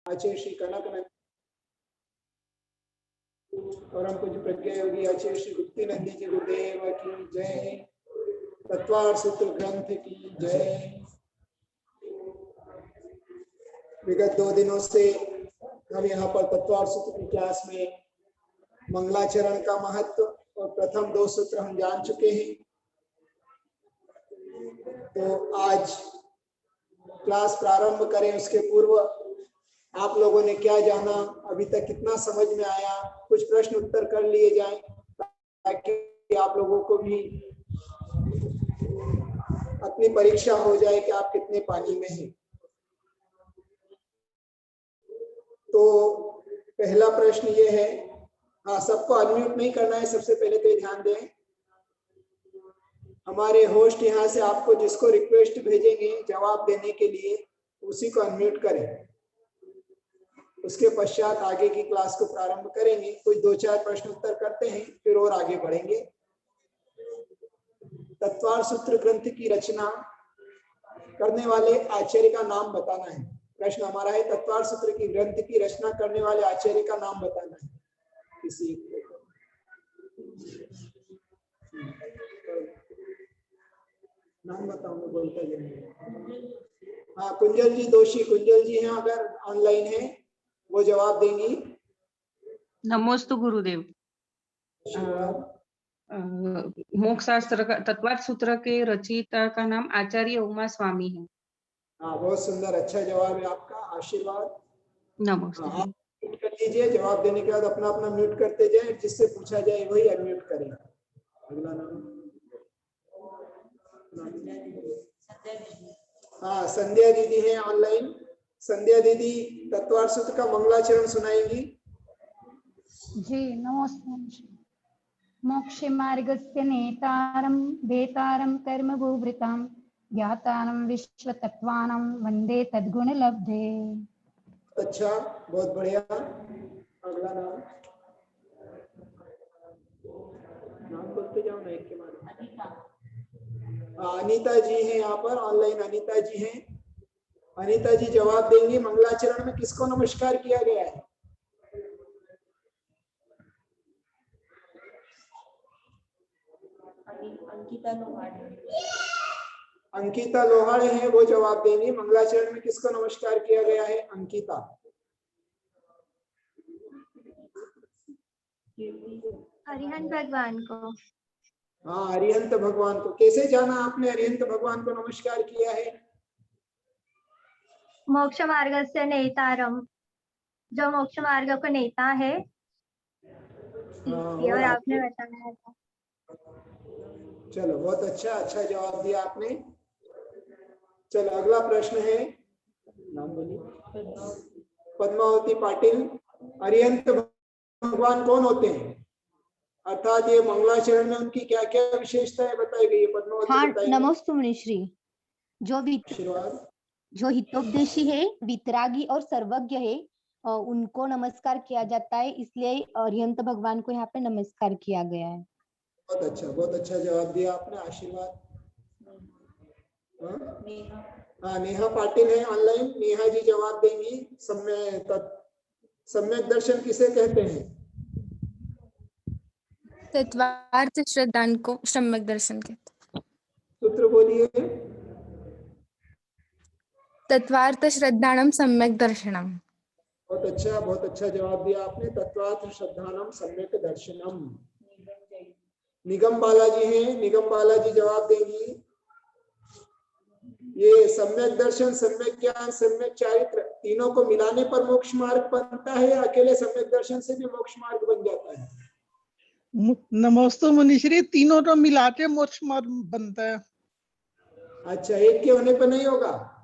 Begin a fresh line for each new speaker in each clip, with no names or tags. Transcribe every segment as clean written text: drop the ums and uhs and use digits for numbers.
आचार्य श्री कनक परम पूज्य प्रज्ञा योगी आचार्य श्री गुप्ती नंदी जी गुरुदेव की जय। तत्वार सूत्र ग्रंथ की जय। विगत 2 दिनों से हम यहाँ पर तत्वार सूत्र की क्लास में मंगलाचरण का महत्व और प्रथम 2 सूत्र हम जान चुके हैं। तो आज क्लास प्रारंभ करें उसके पूर्व आप लोगों ने क्या जाना, अभी तक कितना समझ में आया, कुछ प्रश्न उत्तर कर लिए जाएं ताकि आप लोगों को भी अपनी परीक्षा हो जाए कि आप कितने पानी में हैं। तो पहला प्रश्न ये है, हाँ सबको अनम्यूट नहीं करना है, सबसे पहले तो ध्यान दें। हमारे होस्ट यहाँ से आपको जिसको रिक्वेस्ट भेजेंगे जवाब देने के लिए उसी को अनम्यूट करें। उसके पश्चात आगे की क्लास को प्रारंभ करेंगे। कुछ 2-4 प्रश्न उत्तर करते हैं फिर और आगे बढ़ेंगे। तत्वार सूत्र ग्रंथ की रचना करने वाले आचार्य का नाम बताना है। प्रश्न हमारा है तत्वार सूत्र की ग्रंथ की रचना करने वाले आचार्य का नाम बताना है। किसी नाम बताऊंगा, बोलता जाएंगे। हाँ कुंजल जी दोषी, कुंजल जी हैं, अगर ऑनलाइन है वो जवाब देंगी।
नमोस्तु गुरुदेव। मोक्ष शास्त्र का तत्वार सूत्र के रचयिता का नाम आचार्य उमा स्वामी है।
हाँ बहुत सुंदर, अच्छा जवाब है आपका, आशीर्वाद।
नमस्ते।
आप म्यूट कर लीजिए, जवाब देने के बाद अपना अपना म्यूट करते जाए, जिससे पूछा जाए वही अनम्यूट करें। अगला नाम हाँ संध्या दीदी है ऑनलाइन। संध्या दीदी तत्वार सूत्र का मंगलाचरण सुनाएंगी।
जी नमस्ते। मोक्ष मार्गस्य नेतारं वेतारं कर्म भूभृतां ज्ञातारं विश्वतत्त्वानां वन्दे तद्गुणलब्धे।
अच्छा बहुत बढ़िया। अगला नाम बोलते जाओ ना एक के बाद। अनीता जी हैं यहाँ पर ऑनलाइन, अनीता जी हैं। अनीता जी जवाब देंगी मंगलाचरण में किसको नमस्कार किया गया है। अंकिता लोहाड़े हैं, वो जवाब देंगी मंगलाचरण में किसको नमस्कार किया गया है। अंकिता।
अरिहंत भगवान को।
हाँ अरिहंत भगवान को। कैसे जाना आपने अरिहंत भगवान को नमस्कार किया है।
मोक्ष मार्ग से नेतारम, जो मोक्ष मार्ग का नेता है और आपने बताया था।
चलो बहुत अच्छा, अच्छा जवाब दिया आपने। चलो अगला प्रश्न है, नाम बोलिए। पद्मावती पाटिल। अरिहंत भगवान कौन होते हैं, अर्थात ये मंगलाचरण में उनकी क्या क्या विशेषता है बताई गई है। पद्मावती
हाँ
बताइए।
नमोस्तु मुनिश्री।
आशीर्वाद।
जो हितोपदेशी है, वितरागी और सर्वज्ञ है, उनको नमस्कार किया जाता है, इसलिए अरिहंत भगवान को यहाँ पे नमस्कार किया गया है।
बहुत अच्छा जवाब दिया आपने, आशीर्वाद। हाँ नेहा पाटिल है ऑनलाइन। नेहा जी जवाब देंगी। सम्यक दर्शन किसे कहते हैं।
तत्वार्थ श्रद्धान को सम्यक दर्शन कहते हैं।
सूत्र बोलिए।
तत्वार्थ श्रद्धानम सम्यक दर्शनम।
बहुत अच्छा जवाब दिया आपने। तत्वार्थ श्रद्धानम सम्यक दर्शनम। निगम बालाजी हैं, निगम बालाजी जवाब देंगी। ये सम्यक दर्शन, सम्यक ज्ञान, सम्यक चारित्र तीनों को मिलाने पर मोक्ष मार्ग बनता है या अकेले सम्यक दर्शन से भी मोक्ष मार्ग बन जाता है।
नमोस्तु मुनिश्री, तीनों को मिला के मोक्ष मार्ग बनता है।
अच्छा एक के होने पर नहीं होगा।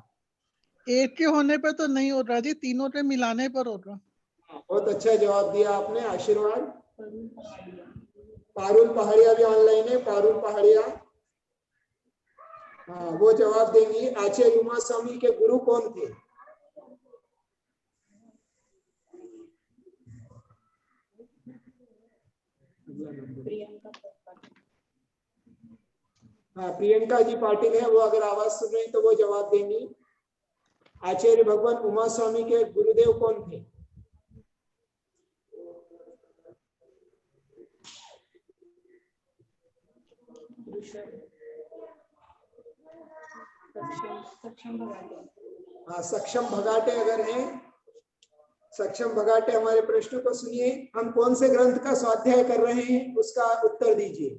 एक के होने पे तो नहीं होगा जी, तीनों के मिलाने पर होगा।
बहुत अच्छा जवाब दिया आपने, आशीर्वाद। पारुल पहाड़िया भी ऑनलाइन है। पारुल पहाड़िया हाँ वो जवाब देंगी। आचार्य उमा स्वामी के गुरु कौन थे। हाँ प्रियंका जी पाटिल है, वो अगर आवाज सुन रही तो वो जवाब देंगी। आचार्य भगवान उमा स्वामी के गुरुदेव कौन थे? हाँ, सक्षम भगाटे अगर हैं, सक्षम भगाटे हमारे प्रश्न को सुनिए। हम कौन से ग्रंथ का स्वाध्याय कर रहे हैं उसका उत्तर दीजिए।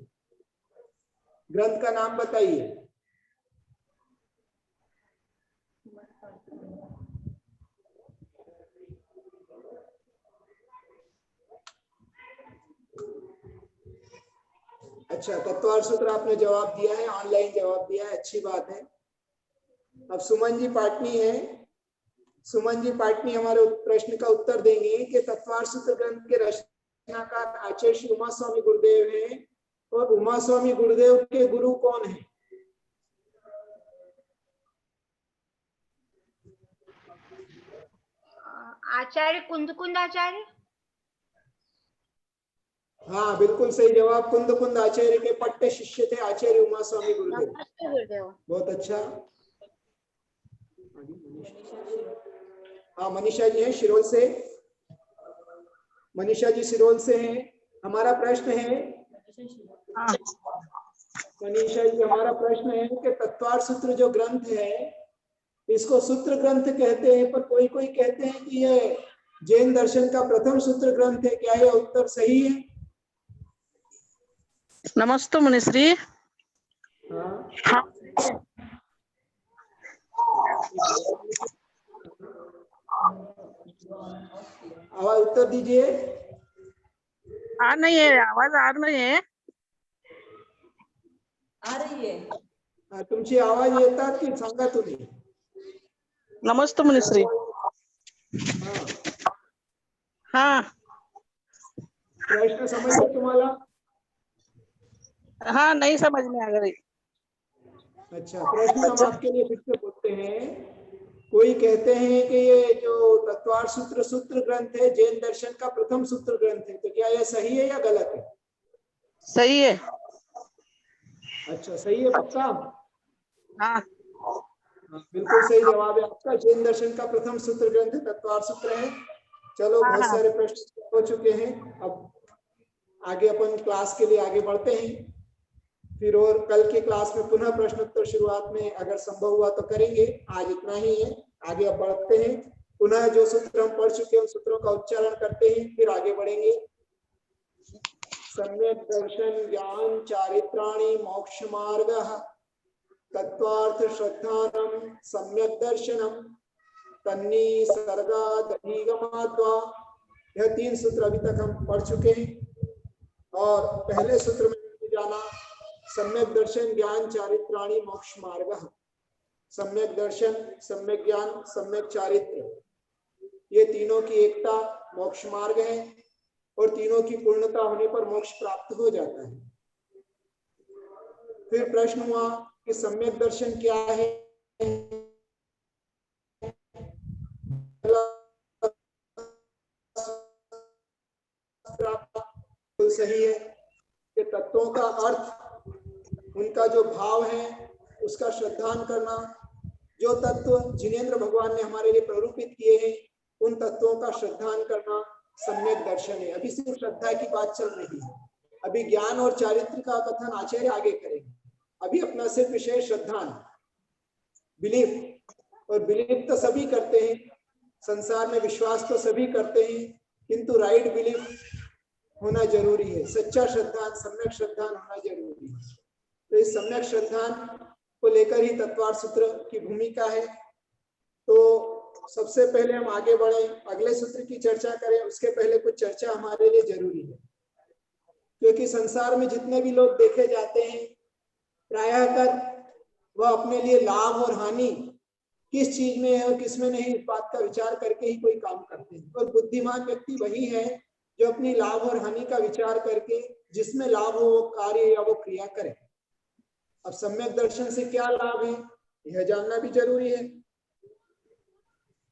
ग्रंथ का नाम बताइए। अच्छा, तत्वार्थ सूत्र आपने जवाब दिया है, ऑनलाइन जवाब दिया है, अच्छी बात है। अब सुमन जी पाटनी है। सुमन जी पाटनी हमारे प्रश्न का उत्तर देंगे कि तत्वार्थ सूत्र ग्रंथ के रचनाकार आचार्य श्री उमा स्वामी गुरुदेव हैं, और उमा स्वामी गुरुदेव के गुरु कौन हैं?
आचार्य कुंद आचार्य।
हाँ, बिल्कुल सही जवाब। कुंद आचार्य के पट्टे शिष्य थे आचार्य उमा स्वामी गुरुदेव।
गुरुदेव।
बहुत अच्छा। हाँ, मनीषा जी हैं शिरोल से। मनीषा जी सिरोल से हैं। हमारा प्रश्न है, मनीषा जी हमारा प्रश्न है कि तत्वार्थ सूत्र जो ग्रंथ है इसको सूत्र ग्रंथ कहते हैं, पर कोई कोई कहते हैं कि यह जैन दर्शन का प्रथम सूत्र ग्रंथ है। क्या यह उत्तर सही है?
नमस्ते मुनिश्री।
हाँ, आवाज उत्तर दीजिए।
आ नहीं है, आवाज आ रही है।
आ रही है।
हाँ, तुमची आवाज येतात की सांगा तुम्ही।
नमस्ते मुनिश्री।
हाँ,
हाँ
प्रश्न समझ तुम्हाला?
हाँ, नहीं समझ में आ रही।
अच्छा, प्रश्न हम आपके लिए फिर से बोलते हैं। कोई कहते हैं कि ये जो तत्वार्थ सूत्र सूत्र ग्रंथ है जैन दर्शन का प्रथम सूत्र ग्रंथ है, तो क्या यह सही है या गलत है?
सही है।
अच्छा, सही है पक्का?
हाँ,
हाँ, बिल्कुल सही जवाब है आपका। जैन दर्शन का प्रथम सूत्र ग्रंथ है, तत्वार्थ सूत्र है। चलो, बहुत सारे प्रश्न हो चुके हैं। अब आगे अपन क्लास के लिए आगे बढ़ते हैं। फिर और कल के क्लास में पुनः प्रश्नोत्तर शुरुआत में अगर संभव हुआ तो करेंगे। आज इतना ही है, आगे अब बढ़ते हैं। पुनः जो सूत्र हम पढ़ चुके हैं उन सूत्रों का उच्चारण करते हैं, फिर आगे बढ़ेंगे। सम्यक दर्शन ज्ञान चारित्राणि मोक्ष मार्ग तत्वार्थ श्रद्धानम सम्यक दर्शनम तन्नी सर्गाधिगमात्वा। यह 3 सूत्र अभी तक हम पढ़ चुके हैं। और पहले सूत्र में जाना सम्यक दर्शन ज्ञान चारित्राणि मोक्ष मार्ग। सम्यक दर्शन, सम्यक ज्ञान, सम्यक चारित्र, ये तीनों की एकता मोक्ष मार्ग है, और तीनों की पूर्णता होने पर मोक्ष प्राप्त हो जाता है। फिर प्रश्न हुआ कि सम्यक दर्शन क्या है? तो सही है कि तत्वों का अर्थ, उनका जो भाव है उसका श्रद्धान करना। जो तत्व जिनेंद्र भगवान ने हमारे लिए प्ररूपित किए हैं उन तत्वों का श्रद्धान करना सम्यक दर्शन है। अभी सिर्फ श्रद्धा की बात चल रही है, अभी ज्ञान और चारित्र का कथन आचार्य आगे करेंगे। अभी अपना सिर्फ विषय श्रद्धान, बिलीफ। और बिलीफ तो सभी करते हैं, संसार में विश्वास तो सभी करते हैं, किंतु राइट बिलीफ होना जरूरी है। सच्चा श्रद्धान, सम्यक श्रद्धान होना जरूरी है। तो इस सम्यक श्रद्धान को लेकर ही तत्वार्थ सूत्र की भूमिका है। तो सबसे पहले हम आगे बढ़े, अगले सूत्र की चर्चा करें उसके पहले कुछ चर्चा हमारे लिए जरूरी है। क्योंकि संसार में जितने भी लोग देखे जाते हैं प्रायः कर वह अपने लिए लाभ और हानि किस चीज में है और किस में नहीं, इस बात का विचार करके ही कोई काम करते हैं। और बुद्धिमान व्यक्ति वही है जो अपनी लाभ और हानि का विचार करके जिसमें लाभ हो वो कार्य या वो क्रिया करे। अब सम्यक दर्शन से क्या लाभ है यह जानना भी जरूरी है।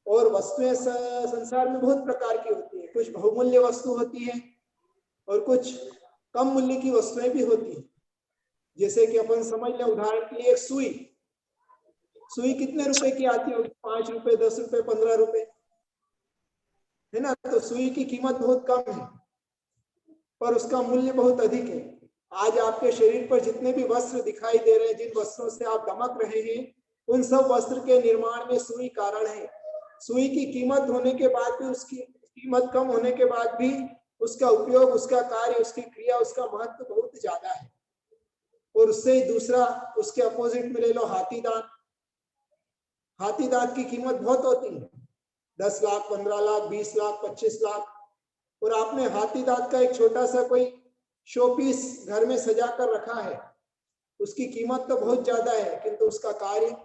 और वस्तुएं संसार में बहुत प्रकार की होती है, कुछ बहुमूल्य वस्तु होती है और कुछ कम मूल्य की वस्तुएं भी होती है। जैसे कि अपन समझ लें, उदाहरण के लिए एक सुई, सुई कितने रुपए की आती होगी? 5 रुपए, 10 रुपए, 15 रुपए, है ना। तो सुई की कीमत बहुत कम है पर उसका मूल्य बहुत अधिक है। आज आपके शरीर पर जितने भी वस्त्र दिखाई दे रहे हैं, जिन वस्त्रों से आप दमक रहे हैं, उन सब वस्त्र के निर्माण में सुई कारण है। सुई की कीमत होने के बाद भी, उसकी कीमत कम होने के बाद भी उसका उपयोग, उसका कार्य, उसकी क्रिया, उसका महत्व बहुत ज्यादा है। और उससे दूसरा, उसके अपोजिट में ले लो हाथी दांत। हाथी दांत की कीमत बहुत होती है, 10 लाख, 15 लाख, 20 लाख, 25 लाख। और आपने हाथी दांत का एक छोटा सा कोई शो पीस घर में सजा कर रखा है, उसकी कीमत तो बहुत ज्यादा है, किंतु उसका कार्य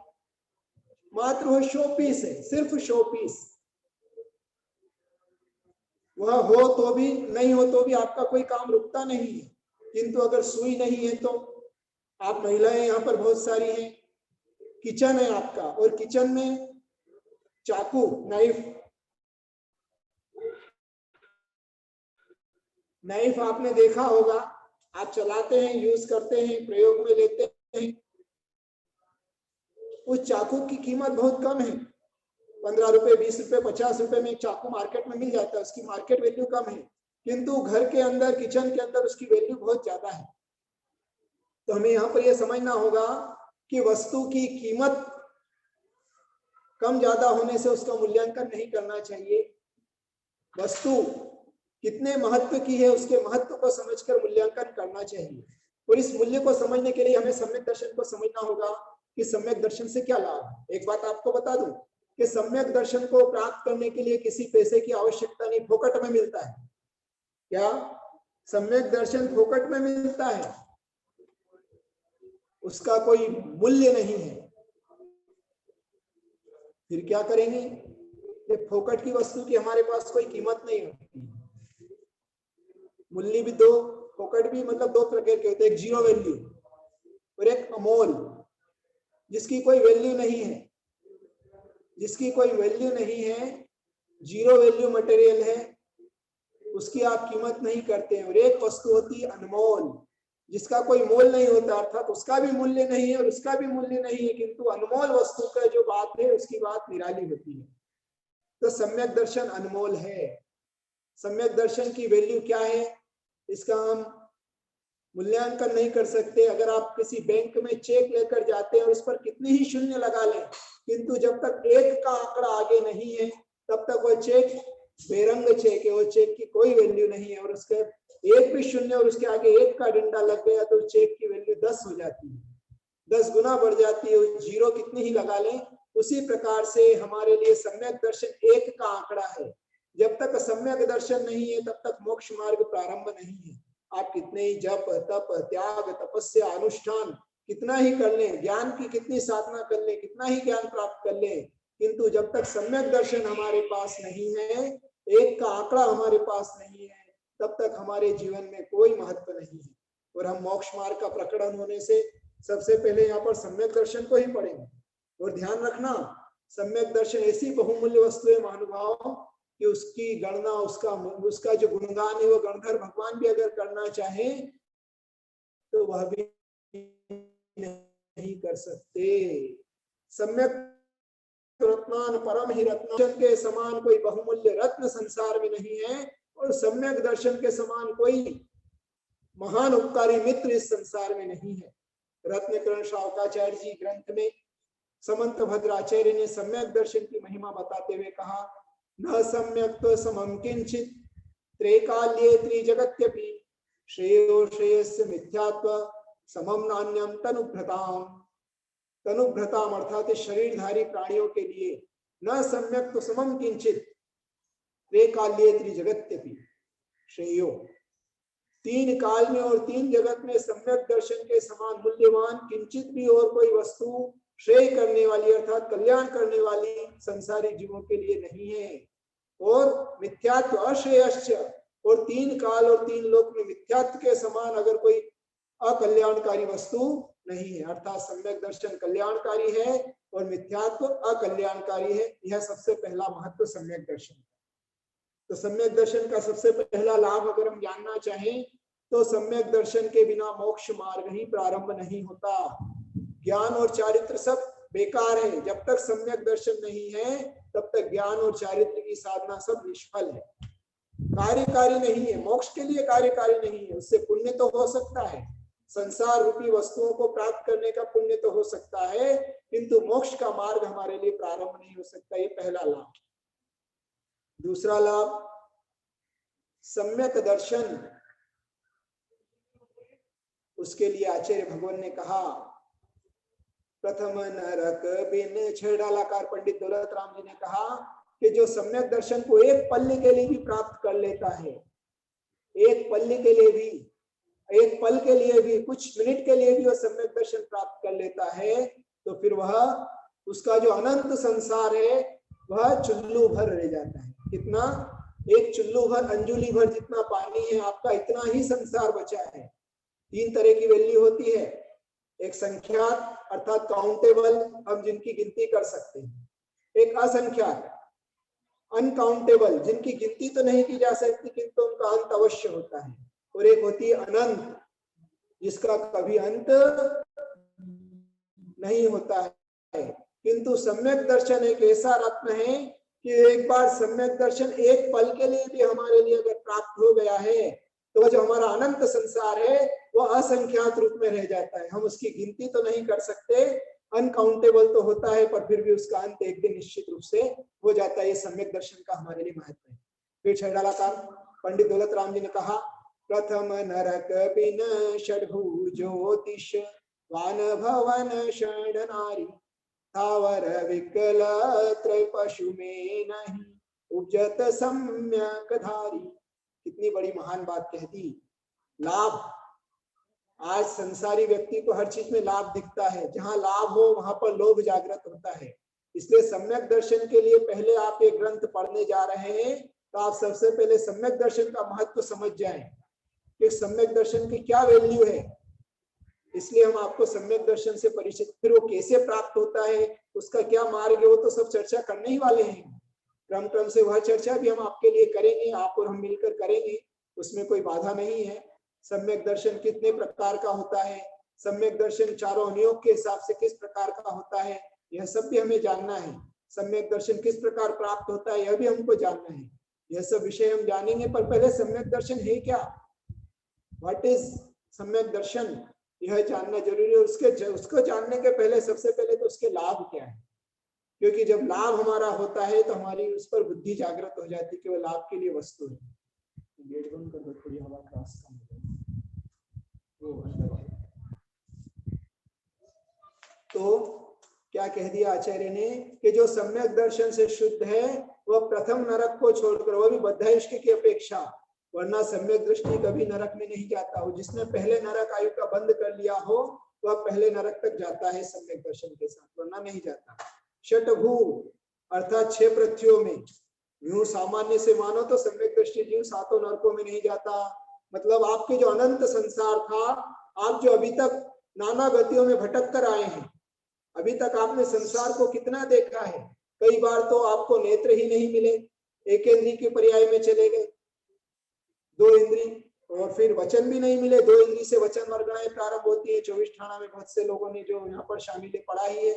मात्र वो शो पीस है, सिर्फ शो पीस। वह हो तो भी, नहीं हो तो भी आपका कोई काम रुकता नहीं है। किंतु अगर सुई नहीं है तो, आप महिलाएं यहाँ पर बहुत सारी हैं, किचन है आपका, और किचन में चाकू, नाइफ आपने देखा होगा, आप चलाते हैं, यूज करते हैं, प्रयोग में लेते हैं। उस चाकू की कीमत बहुत कम है, 15 रुपए, 20 रुपए, 50 रुपए में एक चाकू मार्केट में मिल जाता है, उसकी मार्केट वैल्यू कम है। किंतु घर के अंदर, किचन के अंदर उसकी वैल्यू बहुत ज्यादा है। तो हमें यहाँ पर यह समझना होगा कि वस्तु की कीमत कम ज्यादा होने से उसका मूल्यांकन नहीं करना चाहिए। वस्तु कितने महत्व की है, उसके महत्व को समझकर मूल्यांकन करना चाहिए। और इस मूल्य को समझने के लिए हमें सम्यक दर्शन को समझना होगा कि सम्यक दर्शन से क्या लाभ है। एक बात आपको बता दूं कि सम्यक दर्शन को प्राप्त करने के लिए किसी पैसे की आवश्यकता नहीं, फोकट में मिलता है। क्या सम्यक दर्शन फोकट में मिलता है? उसका कोई मूल्य नहीं है। फिर क्या करेंगे? ये फोकट की वस्तु की हमारे पास कोई कीमत नहीं होती। मूल्य भी दो, फोकट भी, मतलब दो प्रकार के होते हैं, एक जीरो वैल्यू और एक अमोल, जिसकी कोई वैल्यू नहीं है। जिसकी कोई वैल्यू नहीं है, जीरो वैल्यू मटेरियल है, उसकी आप कीमत नहीं करते हैं। और एक वस्तु होती है अनमोल, जिसका कोई मोल नहीं होता, अर्थात उसका भी मूल्य नहीं है और उसका भी मूल्य नहीं है, किंतु अनमोल वस्तु का जो बात है उसकी बात निराली होती है। तो सम्यक दर्शन अनमोल है। सम्यक दर्शन की वैल्यू क्या है, इसका हम मूल्यांकन नहीं कर सकते। अगर आप किसी बैंक में चेक लेकर जाते हैं और उस पर कितने ही शून्य लगा लें, किंतु जब तक एक का आंकड़ा आगे नहीं है तब तक वो चेक बेरंग चेक है, वो चेक की कोई वैल्यू नहीं है। और उसके एक भी शून्य और उसके आगे एक का डंडा लग गया तो चेक की वैल्यू 10 हो जाती है, 10 गुना बढ़ जाती है। जीरो कितने ही लगा लें, उसी प्रकार से हमारे लिए सम्यक दर्शन एक का आंकड़ा है। जब तक सम्यक दर्शन नहीं है तब तक मोक्ष मार्ग प्रारंभ नहीं है। आप कितने ही जप, तप, त्याग, तपस्या, अनुष्ठान कितना ही कर लें, ज्ञान की कितनी साधना कर लें, कितना ही ज्ञान प्राप्त कर लें, किंतु जब तक सम्यक दर्शन हमारे पास नहीं है, एक का आंकड़ा हमारे पास नहीं है, तब तक हमारे जीवन में कोई महत्व नहीं है। और हम मोक्ष मार्ग का प्रकरण होने से सबसे पहले यहाँ पर सम्यक दर्शन को ही पढ़ेंगे। और ध्यान रखना, सम्यक दर्शन ऐसी बहुमूल्य वस्तु है महानुभाव कि उसकी गणना, उसका जो गुणगान है वो गणधर भगवान भी अगर करना चाहे तो वह भी नहीं कर सकते। सम्यक रत्नान परम ही रत्न के समान कोई बहुमूल्य रत्न संसार में नहीं है, और सम्यक दर्शन के समान कोई महान उपकारी मित्र इस संसार में नहीं है। रत्नकरण शावकाचार्य जी ग्रंथ में समंत भद्राचार्य ने सम्यक दर्शन की महिमा बताते हुए कहा, न सम्यक समम किंचित त्रैकाल्ये त्रिजगत्यपि श्रेयो श्रेयस्य मिथ्यात्व समम नान्यम तनुभृताम। तनुभृताम अर्थात शरीरधारी प्राणियों के लिए न सम्यक समम किंचित त्रैकाल्ये त्रिजगत्यपि श्रेयो, तीन काल में और तीन जगत में सम्यक दर्शन के समान मूल्यवान किंचित भी और कोई वस्तु श्रेय करने वाली अर्थात कल्याण करने वाली संसारी जीवों के लिए नहीं है। और मिथ्यात्व अश्रेयश्च, और तीन काल और तीन लोक में मिथ्यात्व के समान अगर कोई अकल्याणकारी वस्तु नहीं है, अर्थात सम्यक दर्शन कल्याणकारी है और मिथ्यात्व अकल्याणकारी है। यह सबसे पहला महत्व सम्यक दर्शन। तो सम्यक दर्शन का सबसे पहला लाभ अगर हम जानना चाहें तो सम्यक दर्शन के बिना मोक्ष मार्ग ही प्रारंभ नहीं होता। ज्ञान और चारित्र सब बेकार है। जब तक सम्यक दर्शन नहीं है तब तक ज्ञान और चारित्र की साधना सब निष्फल है, कार्यकारी नहीं है, मोक्ष के लिए कार्यकारी नहीं है। उससे पुण्य तो हो सकता है, संसार रूपी वस्तुओं को प्राप्त करने का पुण्य तो हो सकता है, किंतु मोक्ष का मार्ग हमारे लिए प्रारंभ नहीं हो सकता। ये पहला लाभ। दूसरा लाभ, सम्यक दर्शन, उसके लिए आचार्य भगवान ने कहा, प्रथम नरक बिन छेड़ डालाकार पंडित दौलत राम जी ने कहा कि जो सम्यक दर्शन को एक पल्ले के लिए भी प्राप्त कर लेता है, एक पल्ले के लिए भी, एक पल के लिए भी, कुछ मिनट के लिए भी वह सम्यक दर्शन प्राप्त कर लेता है, तो फिर वह, उसका जो अनंत संसार है वह चुल्लू भर रह जाता है। कितना? एक चुल्लू भर, अंजुली भर जितना पानी है आपका, इतना ही संसार बचा है। 3 तरह की वैल्यू होती है, एक संख्यात अर्थात काउंटेबल, हम जिनकी गिनती कर सकते हैं, एक असंख्यात अनकाउंटेबल, जिनकी गिनती तो नहीं की जा सकती किंतु उनका अंत अवश्य होता है, और एक होती है अनंत, जिसका कभी अंत नहीं होता है। किंतु सम्यक दर्शन एक ऐसा रत्न है कि एक बार सम्यक दर्शन एक पल के लिए भी हमारे लिए अगर प्राप्त हो गया है तो जो हमारा अनंत संसार है वह असंख्यात रूप में रह जाता है। हम उसकी गिनती तो नहीं कर सकते, अनकाउंटेबल तो होता है, पर फिर भी उसका अंत एक दिन निश्चित रूप से हो जाता है। ये सम्यक दर्शन का हमारे लिए महत्व है। फिर छेड़ालाकार पंडित दौलत राम जी ने कहा, प्रथम नरक बिन षड्भु ज्योतिष वान भवन षड नारी थावर विकल त्रय पशु में नहीं उपजत सम्यक धारी। कितनी बड़ी महान बात कह दी। लाभ, आज संसारी व्यक्ति को हर चीज में लाभ दिखता है, जहां लाभ हो वहां पर लोभ जागृत होता है। इसलिए सम्यक दर्शन के लिए पहले आप एक ग्रंथ पढ़ने जा रहे हैं तो आप सबसे पहले सम्यक दर्शन का महत्व समझ जाएं कि सम्यक दर्शन की क्या वैल्यू है। इसलिए हम आपको सम्यक दर्शन से परिचित, फिर वो कैसे प्राप्त होता है, उसका क्या मार्ग है, वो तो सब चर्चा करने ही वाले हैं। क्रम क्रम से वह चर्चा भी हम आपके लिए करेंगे, आप और हम मिलकर करेंगे, उसमें कोई बाधा नहीं है। सम्यक दर्शन कितने प्रकार का होता है, सम्यक दर्शन चारों अनियोग के हिसाब से किस प्रकार का होता है, यह सब भी हमें जानना है। सम्यक दर्शन किस प्रकार प्राप्त होता है यह भी हमको जानना है। यह सब विषय हम जानेंगे, पर पहले सम्यक दर्शन है क्या, व्हाट इज सम्यक दर्शन, यह जानना जरूरी है। उसको जानने के पहले सबसे पहले तो उसके लाभ क्या है, क्योंकि जब लाभ हमारा होता है तो हमारी उस पर बुद्धि जागृत हो जाती है कि वह लाभ के लिए वस्तु है। गेट बंद कर दो, थोड़ी हवा क्रॉस कम हो जाए। तो क्या कह दिया आचार्य ने कि जो सम्यक दर्शन से शुद्ध है वह प्रथम नरक को छोड़कर, वह भी बद्धाइष्क की अपेक्षा, वरना सम्यक दृष्टि कभी नरक में नहीं जाता हो। जिसने पहले नरक आयु का बंद कर लिया हो वह पहले नरक तक जाता है सम्यक दर्शन के साथ, वरना नहीं जाता। षटभू अर्थात 6 पृथ्वियों में, यूं सामान्य से मानो तो सम्यक दृष्टि जीव 7 नरकों में नहीं जाता। मतलब आपके जो अनंत संसार था, आप जो अभी तक नाना गतियों में भटक कर आए हैं, अभी तक आपने संसार को कितना देखा है। कई बार तो आपको नेत्र ही नहीं मिले, एक इंद्रिय के पर्याय में चले गए, 2 इंद्रिय, और फिर वचन भी नहीं मिले। 2 इंद्रिय से वचन वर्गणाएं प्रारंभ होती है। 24 ठाणा में बहुत से लोगों ने जो यहाँ पर शामिल है पढ़ा ही है।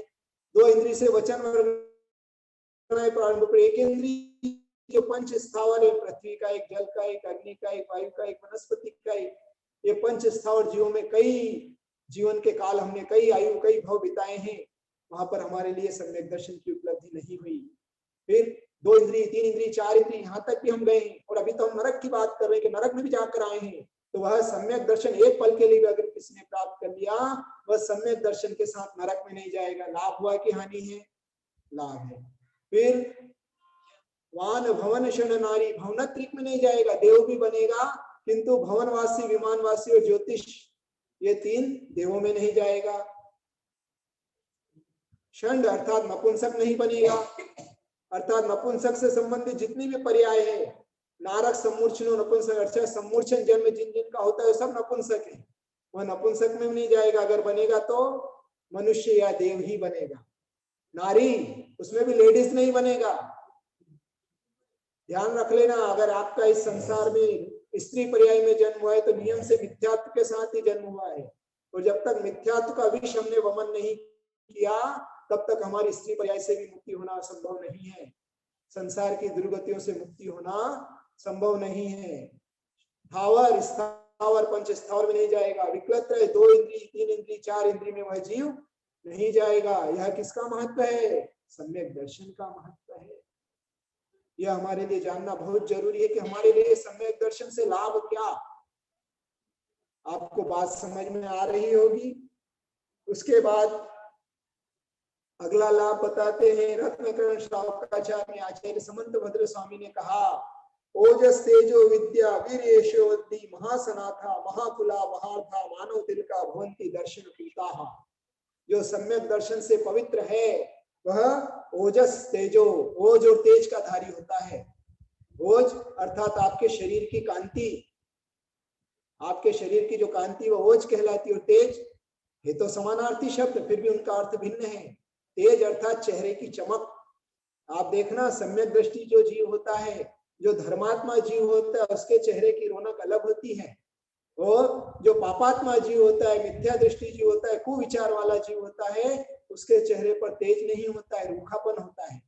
2 इंद्रिय से वचन वर्गणाएं प्रारंभ, पर एक इंद्रिय जो पंच स्थावर है, पृथ्वी का एक, जल का एक, अग्नि का एक, वायु का एक, वनस्पति का एक, ये पंच स्थावर जीवों में कई जीवन के काल हमने कई आयु कई भव बिताए हैं, वहां पर हमारे लिए सम्यक दर्शन की उपलब्धि नहीं हुई। फिर 2 इंद्रिय, 3 इंद्रिय, 4 इंद्रिय, यहाँ तक भी हम गए हैं, और अभी तो हम नरक की बात कर रहे हैं कि नरक में भी जाकर आए हैं। तो वह सम्यक दर्शन एक पल के लिए भी अगर किसी ने प्राप्त कर लिया, वह सम्यक दर्शन के साथ नरक में नहीं जाएगा। लाभ हुआ कि हानि है? लाभ है। फिर वान भवन षड नारी, भवनत्रिक में नहीं जाएगा, देव भी बनेगा, किंतु भवनवासी, विमानवासी और ज्योतिष, ये 3 देवों में नहीं जाएगा। षंड अर्थात नपुंसक नहीं बनेगा, अर्थात नपुंसक से संबंधित जितनी भी पर्याय है, नारक, सम्मूर्छनो, नपुंसक, अर्थात सम्मूर्छन जन्म जिन जिनका होता है सब नपुंसक है, वह नपुंसक में नहीं जाएगा। अगर बनेगा तो मनुष्य या देव ही बनेगा। नारी, उसमें भी लेडीज नहीं बनेगा। ध्यान रख लेना, अगर आपका इस संसार में स्त्री पर्याय में जन्म हुआ है तो नियम से मिथ्यात्व के साथ ही जन्म हुआ है, और जब तक मिथ्यात्व का विष हमने वमन नहीं किया तब तक हमारी स्त्री पर्याय से भी मुक्ति होना संभव नहीं है। संसार की दुर्गतियों से मुक्ति होना संभव नहीं है। स्थावर स्थावर पंच स्थावर में नहीं जाएगा। विकलत्र है, 2 इंद्री 3 इंद्री 4 इंद्री में वह जीव नहीं जाएगा। यह किसका महत्व है? सम्यक दर्शन का महत्व है। यह हमारे लिए जानना बहुत जरूरी है कि हमारे लिए सम्यक दर्शन से लाभ क्या। आपको बात समझ में आ रही होगी। उसके बाद अगला लाभ बताते हैं। रत्नकरण श्रावकाचार्य आचार्य समंत भद्र स्वामी ने कहा, ओजस तेजो विद्या वीर्येशोद्धि महासनाथा महाकुला महार्था मानव तिलका भवंती दर्शन पीता। जो सम्यक दर्शन से पवित्र है वह ओजस तेजो, ओज और तेज का धारी होता है। ओज अर्थात आपके शरीर की कांति, आपके शरीर की जो कांति वो ओज कहलाती है। और तेज ये तो समानार्थी शब्द, फिर भी उनका अर्थ भिन्न है। तेज अर्थात चेहरे की चमक। आप देखना, सम्यक दृष्टि जो जीव होता है, जो धर्मात्मा जीव होता है, उसके चेहरे की रौनक अलग होती है। और जो पापात्मा जीव होता है, मिथ्या दृष्टि जीव होता है, कुविचार वाला जीव होता है, उसके चेहरे पर तेज नहीं होता है, रूखापन होता है।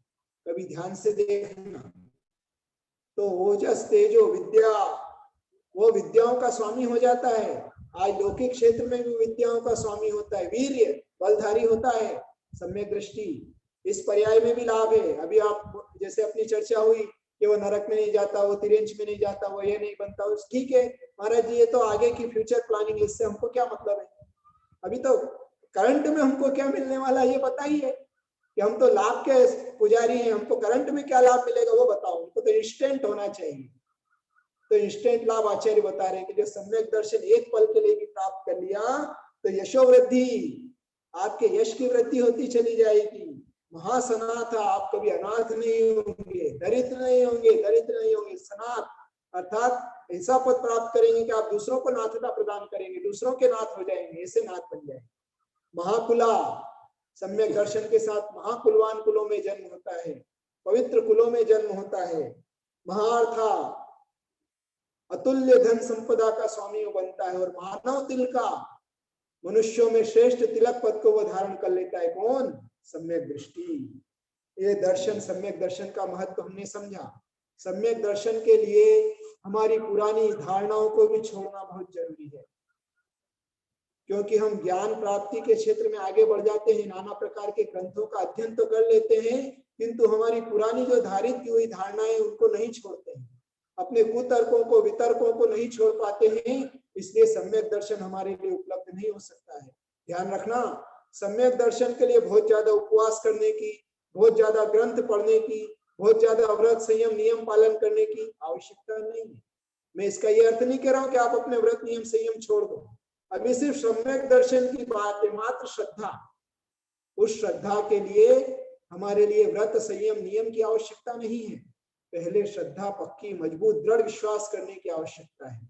कभी ध्यान से देखना। तो ओजस तेजो विद्या, वो विद्याओं का स्वामी हो जाता है। आज लौकिक क्षेत्र में भी विद्याओं का स्वामी होता है। वीर्य बलधारी होता है। सम्यक दृष्टि इस पर्याय में भी लाभ है। अभी आप जैसे अपनी चर्चा हुई कि वो नरक में नहीं जाता, वो तिरेंच में नहीं जाता, वो ये नहीं बनता, ठीक है महाराज जी, ये तो आगे की फ्यूचर प्लानिंग, इससे हमको क्या मतलब है। अभी तो करंट में हमको क्या मिलने वाला है ये पता ही है कि हम तो लाभ के पुजारी हैं। हमको करंट में क्या लाभ मिलेगा वो बताओ। हमको तो इंस्टेंट होना चाहिए। तो इंस्टेंट लाभ आचार्य बता रहे हैं कि जो सम्यक दर्शन एक पल के लिए भी प्राप्त कर लिया तो यशोवृद्धि, आपके यश की वृद्धि होती चली जाएगी। महासनाथ, आप कभी अनाथ नहीं होंगे, दरिद्र नहीं होंगे, दरिद्र नहीं होंगे। सनाथ अर्थात ऐसा पद प्राप्त करेंगे कि आप दूसरों को नाथता प्रदान करेंगे, दूसरों के नाथ हो जाएंगे, ऐसे नाथ बन जाएंगे। महाकुला, सम्यक दर्शन के साथ महाकुलवान कुलों में जन्म होता है, पवित्र कुलों में जन्म होता है। महार्था, अतुल्य धन संपदा का स्वामी बनता है। और मानव तिलका, मनुष्यों में श्रेष्ठ तिलक पद को वो धारण कर लेता है। कौन? सम्यक दृष्टि। ये दर्शन, सम्यक दर्शन का महत्व हमने समझा। सम्यक दर्शन के लिए हमारी पुरानी धारणाओं को भी छोड़ना बहुत जरूरी है, क्योंकि हम ज्ञान प्राप्ति के क्षेत्र में आगे बढ़ जाते हैं, नाना प्रकार के ग्रंथों का अध्ययन तो कर लेते हैं, किंतु हमारी पुरानी जो धारित की हुई धारणाएं उनको नहीं छोड़ते हैं, अपने कुतर्कों को वितर्कों को नहीं छोड़ पाते हैं। इसलिए सम्यक दर्शन हमारे लिए उपलब्ध नहीं हो सकता है। ध्यान रखना, सम्यक दर्शन के लिए बहुत ज्यादा उपवास करने की, बहुत ज्यादा ग्रंथ पढ़ने की, बहुत ज्यादा व्रत संयम नियम पालन करने की आवश्यकता नहीं है। मैं इसका ये अर्थ नहीं कह रहा हूं कि आप अपने व्रत नियम संयम छोड़ दो। अभी सिर्फ सम्यक दर्शन की बात है, मात्र श्रद्धा। उस श्रद्धा के लिए हमारे लिए व्रत संयम नियम की आवश्यकता नहीं है। पहले श्रद्धा पक्की मजबूत दृढ़ विश्वास करने की आवश्यकता है।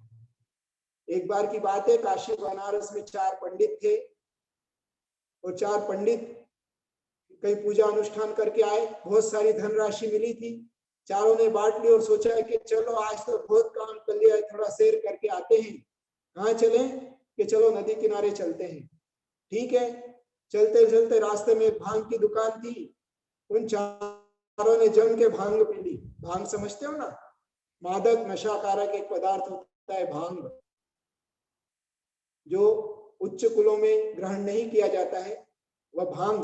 एक बार की बात है, काशी बनारस में 4 पंडित थे और 4 पंडित कई पूजा अनुष्ठान करके आए। बहुत सारी धनराशि मिली थी, चारों ने बांट ली और सोचा कि चलो आज तो बहुत काम कर लिया है, थोड़ा सैर करके आते हैं। कहाँ चले? कि चलो नदी किनारे चलते हैं। ठीक है, चलते चलते रास्ते में भांग की दुकान थी। उन चारों ने जम के भांग पी ली। भांग समझते हो ना, मादक नशाकारक एक पदार्थ होता है भांग, जो उच्च कुलों में ग्रहण नहीं किया जाता है, वह भांग।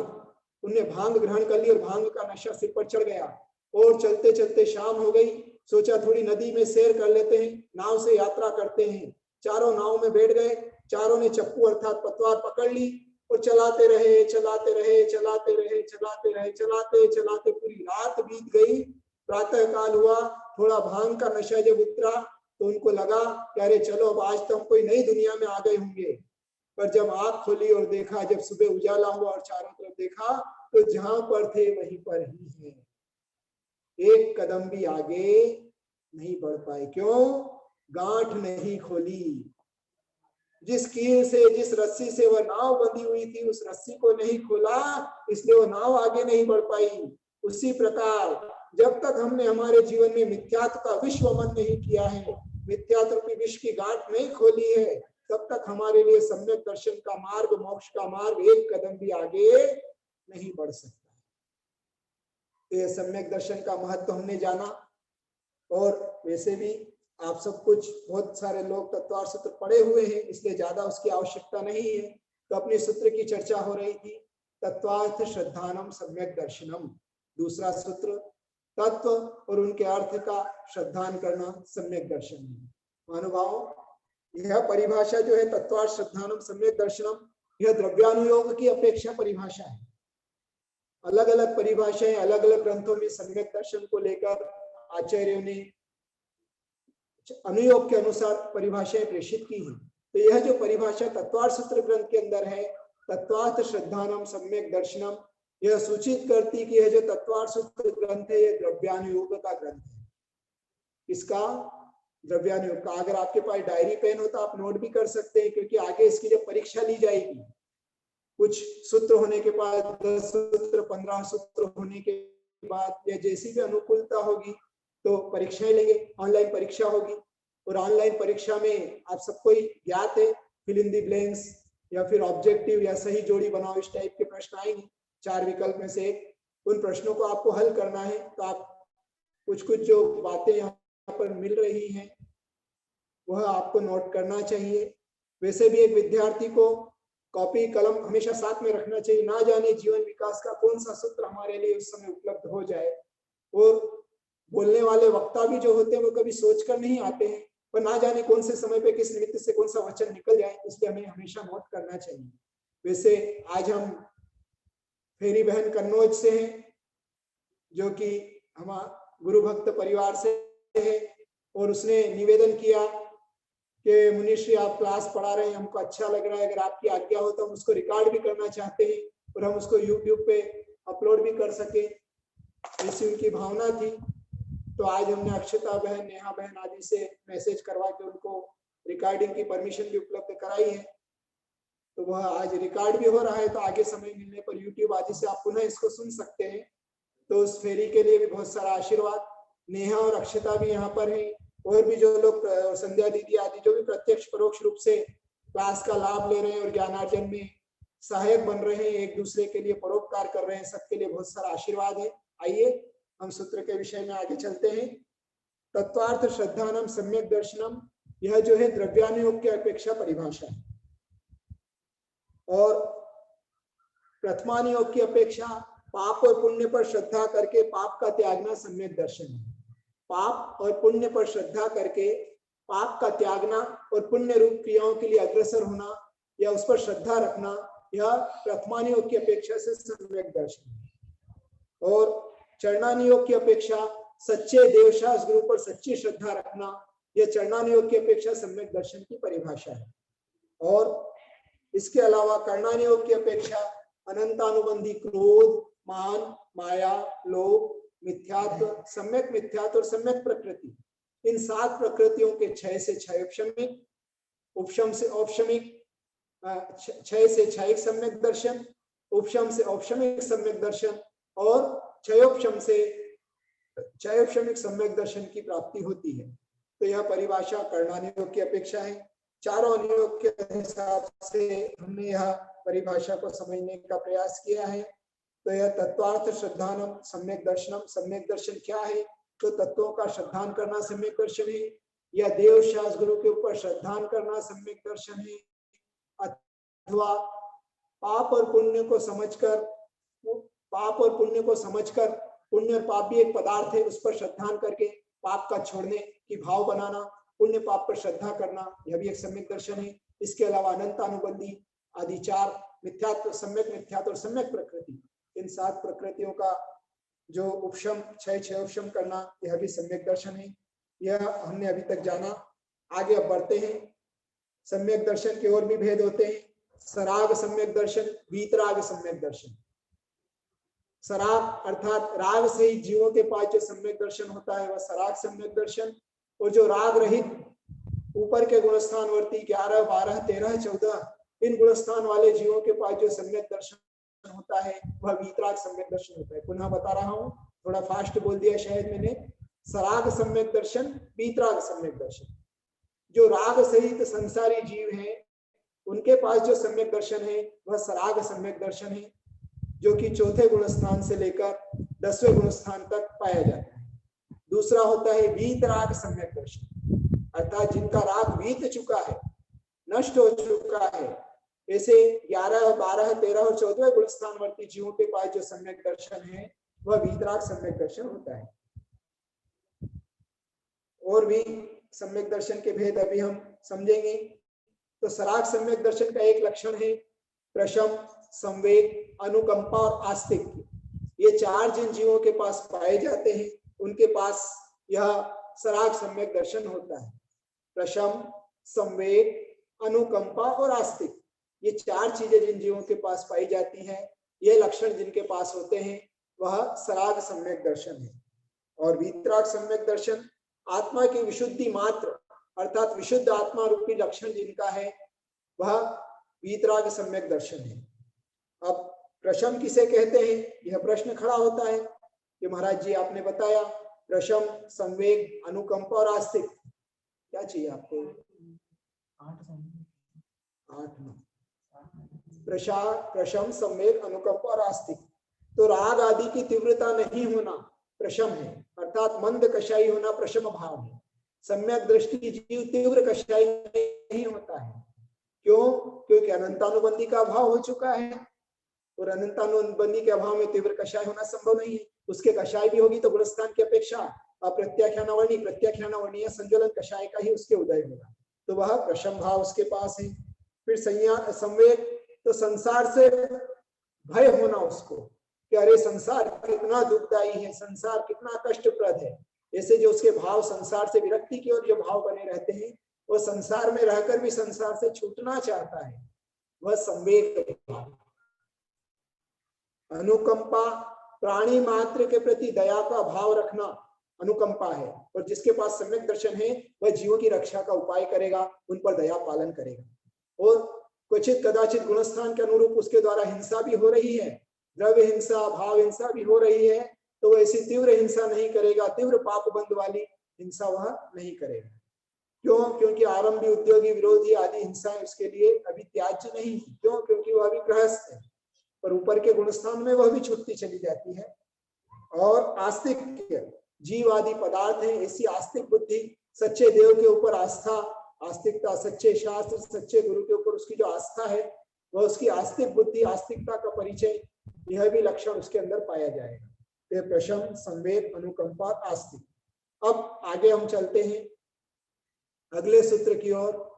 उनने भांग ग्रहण कर ली और भांग का नशा सिर पर चढ़ गया। और चलते चलते शाम हो गई, सोचा थोड़ी नदी में सैर कर लेते हैं, नाव से यात्रा करते हैं। चारों नाव में बैठ गए। चारों ने चप्पू अर्थात पतवार पकड़ ली और चलाते रहे, चलाते रहे, चलाते रहे, चलाते रहे, चलाते चलाते पूरी रात बीत गई। प्रातः काल हुआ, थोड़ा भांग का नशा जब उतरा तो उनको लगा कि अरे चलो अब आज तो हम कोई नई दुनिया में आ गए होंगे। पर जब आंख खोली और देखा, जब सुबह उजाला हुआ और चारों तरफ देखा, तो जहां पर थे वहीं पर ही है। एक कदम भी आगे नहीं बढ़ पाए। क्यों? गांठ नहीं खोली। जिस कील से, जिस रस्सी से वह नाव बंधी हुई थी, उस रस्सी को नहीं खोला, इसलिए वो नाव आगे नहीं बढ़ पाई। उसी प्रकार जब तक हमने हमारे जीवन में मिथ्यात्व का विश्वमन नहीं किया है, मिथ्यात्व की विश्व की गांठ नहीं खोली है, तब तक हमारे लिए सम्यक दर्शन का मार्ग, मोक्ष का मार्ग एक कदम भी आगे नहीं बढ़ सकता। तो यह सम्यक दर्शन का महत्व हमने जाना। और वैसे भी आप सब कुछ बहुत सारे लोग तत्वार्थ सूत्र पढ़े हुए हैं, इसलिए ज्यादा उसकी आवश्यकता नहीं है। तो अपने सूत्र की चर्चा हो रही थी, तत्वार्थ श्रद्धानम सम्यक दर्शनम। दूसरा सूत्र तत्व और उनके अर्थ का श्रद्धान करना सम्यक दर्शन है। महानुभावों, यह परिभाषा जो है तत्वार्थ श्रद्धानम सम्यक दर्शनम, यह द्रव्यानुयोग की अपेक्षा परिभाषा है। अलग अलग परिभाषाएं अलग अलग ग्रंथों में सम्यक दर्शन को लेकर आचार्यों ने अनुयोग के अनुसार परिभाषाएं प्रेषित की हैं। तो यह जो परिभाषा तत्वार्थ सूत्र ग्रंथ के अंदर है, तत्वार्थ श्रद्धानम सम्यक दर्शनम, यह सूचित करती कि यह जो तत्वार्थ सूत्र ग्रंथ है यह द्रव्यानुयोग का ग्रंथ है। इसका द्रव्यानुयोग का, अगर आपके पास डायरी पेन हो तो आप नोट भी कर सकते हैं, क्योंकि आगे इसकी जब परीक्षा ली जाएगी, कुछ सूत्र होने के बाद 10 सूत्र 15 सूत्र होने के बाद या जैसी भी अनुकूलता होगी तो परीक्षाएं लेंगे, ऑनलाइन परीक्षा होगी। और ऑनलाइन परीक्षा में आप सबको ही ज्ञात है फिल इन दी ब्लैंक्स या फिर ऑब्जेक्टिव या सही जोड़ी बनाओ, इस टाइप के प्रश्न आएंगे। 4 विकल्प में से एक, उन प्रश्नों को आपको हल करना है। तो आप कुछ जो बातें यहाँ पर मिल रही हैं वह आपको नोट करना चाहिए। वैसे भी एक विद्यार्थी को कॉपी कलम हमेशा साथ में रखना चाहिए। ना जाने जीवन विकास का कौन सा सूत्र हमारे लिए उस समय उपलब्ध हो जाए। और बोलने वाले वक्ता भी जो होते हैं वो कभी सोच कर नहीं आते हैं, पर ना जाने कौन से समय पे किस निमित्त से कौन सा वचन निकल जाए, इसलिए हमें हमेशा नोट करना चाहिए। वैसे आज हम फेरी बहन कन्नौज से हैं, जो कि हमारा गुरु भक्त परिवार से है, और उसने निवेदन किया कि मुनिश्री आप क्लास पढ़ा रहे हैं, हमको अच्छा लग रहा है, अगर आपकी आज्ञा हो तो हम उसको रिकॉर्ड भी करना चाहते हैं और हम उसको यूट्यूब पे अपलोड भी कर सके, ऐसी उनकी भावना थी। तो आज हमने अक्षता बहन, नेहा बहन आदि से मैसेज करवा के उनको रिकॉर्डिंग की परमिशन भी उपलब्ध कराई है। तो वह आज रिकॉर्ड भी हो रहा है, तो आगे समय मिलने पर यूट्यूब आदि से आप पुनः इसको सुन सकते हैं। तो उस फेरी के लिए भी बहुत सारा आशीर्वाद। नेहा और अक्षता भी यहाँ पर हैं, और भी जो लोग, संध्या दीदी आदि जो भी प्रत्यक्ष परोक्ष रूप से क्लास का लाभ ले रहे हैं और ज्ञानार्जन में सहायक बन रहे हैं, एक दूसरे के लिए परोपकार कर रहे हैं, सबके लिए बहुत सारा आशीर्वाद है। आइए हम सूत्र के विषय में आगे चलते हैं। तत्वार्थ श्रद्धानम सम्यक दर्शनम, यह जो है द्रव्यानुयोग की अपेक्षा परिभाषा है। और प्रथमानुयोग की अपेक्षा पाप और पुण्य पर श्रद्धा करके पाप का त्यागना सम्यक दर्शन है। पाप और पुण्य पर श्रद्धा करके पाप का त्यागना और पुण्य रूप क्रियाओं के लिए अग्रसर होना या उस पर श्रद्धा रखना, यह प्रथमानुयोग की अपेक्षा से सम्यक दर्शन है। और चरणानुयोग की अपेक्षा सच्चे देवशास गुरु पर सच्ची श्रद्धा रखना, यह चरणानुयोग की अपेक्षा सम्यक दर्शन की परिभाषा है। और इसके अलावा कर्णानुयोग की अपेक्षा अनंतानुबंधी क्रोध, मान, माया, लोभ, मिथ्यात्व, सम्यक मिथ्यात्व और सम्यक प्रकृति, इन 7 प्रकृतियों के क्षय से क्षयोपशमिक, उपशम से औपशमिक, क्षय से क्षयिक सम्यक दर्शन, उपशम से औपशमिक सम्यक दर्शन और क्षयोपशम से क्षयोपशमिक सम्यक दर्शन की प्राप्ति होती है। तो यह परिभाषा कर्णानुयोग की अपेक्षा है। चारों अनुयोग के हिसाब से हमने यह परिभाषा को समझने का प्रयास किया है। तो यह तत्वार्थ श्रद्धानम सम्यक दर्शनम, सम्यक दर्शन क्या है? तो तत्वों का श्रद्धान करना सम्यक दर्शन है, या देव शास्त्र गुरु के ऊपर श्रद्धान करना सम्यक दर्शन है, अथवा पाप और पुण्य को समझकर, पुण्य और पाप भी एक पदार्थ है, उस पर श्रद्धान करके पाप का छोड़ने की भाव बनाना, पुण्य पाप पर श्रद्धा करना, यह भी एक सम्यक दर्शन है। इसके अलावा अनंतानुबंधी आदि 4 मिथ्यात्व, सम्यक मिथ्यात्व और सम्यक प्रकृति, इन 7 प्रकृतियों का जो उपशम, क्षयोपशम करना, यह भी सम्यक दर्शन है। यह हमने अभी तक जाना। आगे अब बढ़ते हैं। सम्यक दर्शन के और भी भेद होते हैं। सराग सम्यक दर्शन, वीतराग सम्यक दर्शन। सराग अर्थात राग से ही जीवों के पास जो सम्यक दर्शन होता है वह सराग सम्यक दर्शन, और जो राग रहित ऊपर के गुणस्थान वर्ती 11, 12, 13, 14 इन गुणस्थान वाले जीवों के पास जो सम्यक दर्शन होता है वह वीतराग सम्यक दर्शन होता है। पुनः बता रहा हूं, थोड़ा फास्ट बोल दिया शायद मैंने। सराग सम्यक दर्शन, वीतराग सम्यक दर्शन। जो राग सहित संसारी जीव हैं उनके पास जो सम्यक दर्शन है वह सराग सम्यक दर्शन है। जो कि चौथे गुण स्थान से लेकर 10वें गुण स्थान तक पाया जाता है। दूसरा होता है वीतराग सम्यक दर्शन, अर्थात जिनका राग बीत चुका है, नष्ट हो चुका है, ऐसे 11, 12, 13 और 14वें गुण स्थानवर्ती जीवों के पास जो सम्यक दर्शन है वह वीतराग सम्यक दर्शन होता है। और भी सम्यक दर्शन के भेद अभी हम समझेंगे। तो सराग सम्यक दर्शन का एक लक्षण है प्रशम, संवेग, अनुकंपा और आस्तिक। ये चार जिन जीवों के पास पाए जाते हैं उनके पास यह सराग सम्यक दर्शन होता है। प्रशम, संवेग, अनुकंपा और आस्तिक, ये चार चीजें जिन जीवों के पास पाई जाती हैं, ये लक्षण जिनके पास होते हैं वह सराग सम्यक दर्शन है। और वीतराग सम्यक दर्शन आत्मा की विशुद्धि मात्र अर्थात विशुद्ध आत्मा रूपी लक्षण जिनका है वह वीतराग सम्यक दर्शन है। अब प्रशम किसे कहते हैं, यह प्रश्न खड़ा होता है कि महाराज जी आपने बताया प्रशम, संवेग, अनुकंपा और आस्तिक, क्या चाहिए आपको? 8 9 प्रशम, संवेग, अनुकंपा और आस्तिक। तो राग आदि की तीव्रता नहीं होना प्रशम है, अर्थात मंद कषाई होना प्रशम भाव है। सम्यक दृष्टि जीव तीव्र कषाई नहीं होता है। क्यों? क्योंकि अनंतानुबंधी का अभाव हो चुका है और अनंतानुबंधी के अभाव में तीव्र कषाय होना संभव नहीं है। उसके कषाय भी होगी तो गुणस्थान की अपेक्षा अप्रत्याख्यानावर्णी, प्रत्याख्यानावर्णीय संज्वलन कषाय का ही उसके उदय होगा, तो वह प्रशम भाव उसके पास है। फिर संवेग, तो संसार से भय होना उसको कि अरे संसार कितना दुखदाई है, संसार कितना कष्टप्रद है। ऐसे जो उसके भाव संसार से विरक्ति की ओर जो भाव बने रहते हैं, वो संसार में रहकर भी संसार से छूटना चाहता है, वह संवेग भाव। अनुकंपा, प्राणी मात्र के प्रति दया का भाव रखना अनुकंपा है, और जिसके पास सम्यक दर्शन है वह जीवों की रक्षा का उपाय करेगा, उन पर दया पालन करेगा। और क्वचित कदाचित गुणस्थान के अनुरूप उसके द्वारा हिंसा भी हो रही है, द्रव्य हिंसा, भाव हिंसा भी हो रही है, तो वह ऐसी तीव्र हिंसा नहीं करेगा, तीव्र पाप बंद वाली हिंसा वह नहीं करेगा। क्यों? क्योंकि आरंभी, उद्योगी, विरोधी आदि हिंसाएं उसके लिए अभी त्याज्य नहीं। क्यों? क्योंकि वह अभी गृहस्थ है, पर ऊपर के गुणस्थान में वह भी छूटती चली जाती है। और आस्तिक जीव आदि पदार्थ है, ऐसी आस्तिक बुद्धि, सच्चे देव के ऊपर आस्था, आस्तिकता, सच्चे शास्त्र, सच्चे गुरु के ऊपर उसकी जो आस्था है वह उसकी आस्तिक बुद्धि, आस्तिकता का परिचय, यह भी लक्षण उसके अंदर पाया जाएगा। तो प्रशम, संवेग, अनुकंपा, आस्तिक। अब आगे हम चलते हैं अगले सूत्र की ओर।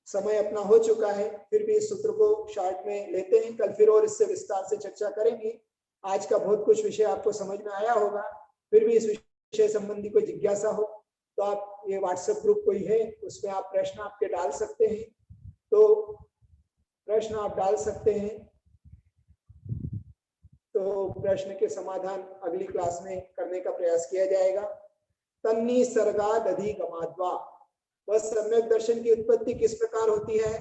समय अपना हो चुका है, फिर भी इस सूत्र को शॉर्ट में लेते हैं, कल फिर और इससे विस्तार से चर्चा करेंगे। आज का बहुत कुछ विषय आपको समझ में आया होगा, फिर भी इस विषय संबंधी कोई जिज्ञासा हो तो आप ये व्हाट्सएप ग्रुप कोई है उसमें आप प्रश्न आपके डाल सकते हैं, तो प्रश्न आप डाल सकते हैं, तो प्रश्न के समाधान अगली क्लास में करने का प्रयास किया जाएगा। तन्नी सर्गाद अधिगमाद्वा, वह सम्यक दर्शन की उत्पत्ति किस प्रकार होती है,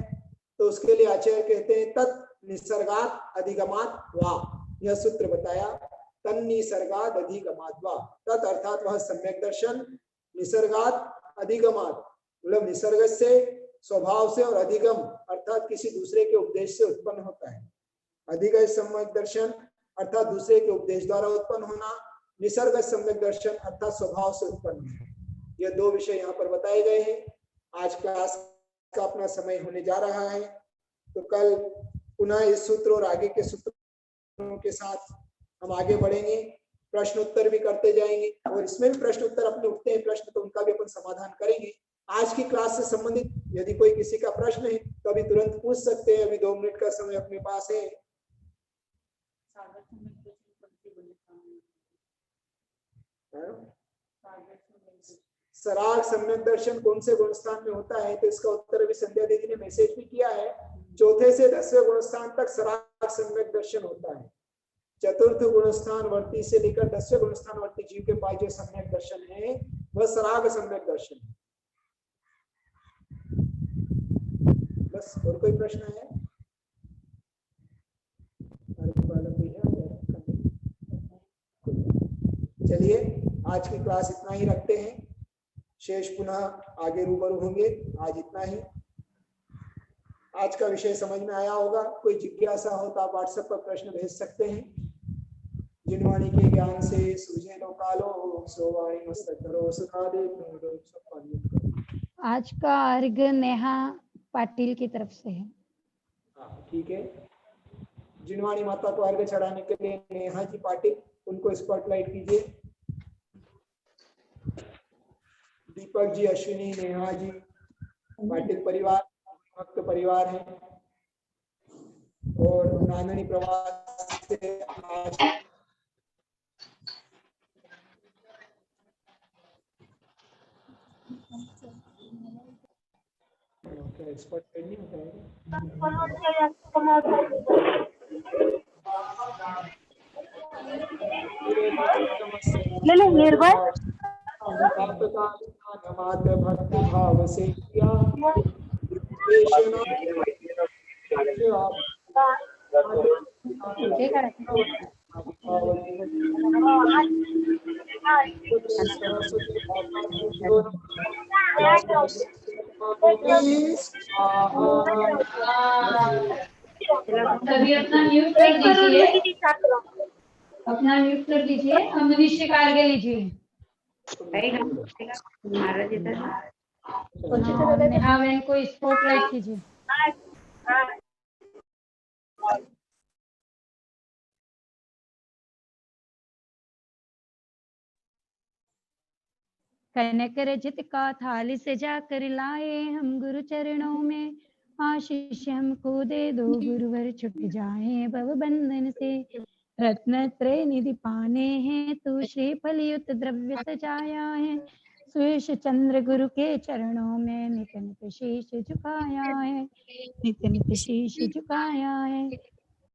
तो उसके लिए आचार्य कहते हैं तत् निसर्गात अधिगमात वा, यह सूत्र बताया। तन्नी सर्गाद अधिगमात वा, तत् अर्थात वह सम्यक दर्शन, निसर्गात अधिगमात मतलब निसर्ग से, स्वभाव से, और अधिगम अर्थात किसी दूसरे के उपदेश से उत्पन्न होता है। अधिगम सम्यक दर्शन अर्थात दूसरे के उपदेश द्वारा उत्पन्न होना, निसर्ग सम्यक दर्शन अर्थात स्वभाव से उत्पन्न होना। यह दो विषय यहाँ पर बताए गए हैं। आज क्लास का अपना समय होने जा रहा है, तो कल पुनः इस सूत्र और आगे के सूत्रों के साथ हम आगे बढ़ेंगे, प्रश्न उत्तर भी करते जाएंगे, और इसमें भी प्रश्न उत्तर अपने उठते हैं प्रश्न, तो उनका भी अपन समाधान करेंगे। आज की क्लास से संबंधित यदि कोई किसी का प्रश्न है तो अभी तुरंत पूछ सकते हैं, अभी 2 मिनट का समय अपने पास है। सराग सम्यक दर्शन कौन से गुणस्थान में होता है, तो इसका उत्तर अभी संध्या दीदी ने मैसेज भी किया है। 4थे से 10वें गुणस्थान तक सराग सम्यक दर्शन होता है। चतुर्थ गुणस्थान वर्ती से लेकर 10वें गुणस्थान वर्ती जीव के पास जो सम्यक दर्शन है वह सराग सम्यक दर्शन है। बस, और कोई प्रश्न है? चलिए आज की क्लास इतना ही रखते हैं, शेष पुनः आगे रूबरू होंगे। आज इतना ही। आज का विषय समझ में आया होगा। कोई जिज्ञासा हो तो आप व्हाट्सएप पर प्रश्न भेज सकते हैं। जिनवाणी के ज्ञान से सूझे लो कालो, सोवाणी मस्तक धरो सुधा दे तुम सब पालित करो।
आज का अर्घ नेहा पाटिल की तरफ से है।
हाँ ठीक है। जिनवाणी माता को अर्घ चढ़ाने के लिए नेहा जी पाटिल, उनको स्पॉटलाइट कीजिए। दीपक जी, अश्विनी, नेहा जी पाटिल परिवार भक्त परिवार है। और नांदनी प्रवास से आज स्पॉटलाइट नहीं होता है। भक्ति भाव से किया
सभी अपना म्यूट कर दीजिए, अपना म्यूट कर दीजिए। मनीष कार्गे लीजिए। नेहा बहन को स्पॉटलाइट कीजिए। कनक रजत का थाली सजा कर लाए हम गुरु चरणों में, आशीष हमको दे दो गुरुवर छुट जाए भव बंधन से। रत्न त्रय निधि पाने हैं तू श्रीफल युक्त द्रव्य सजाया है, सुयश चंद्र गुरु के चरणों में नित नित शीश झुकाया है, नित नित शीश झुकाया है।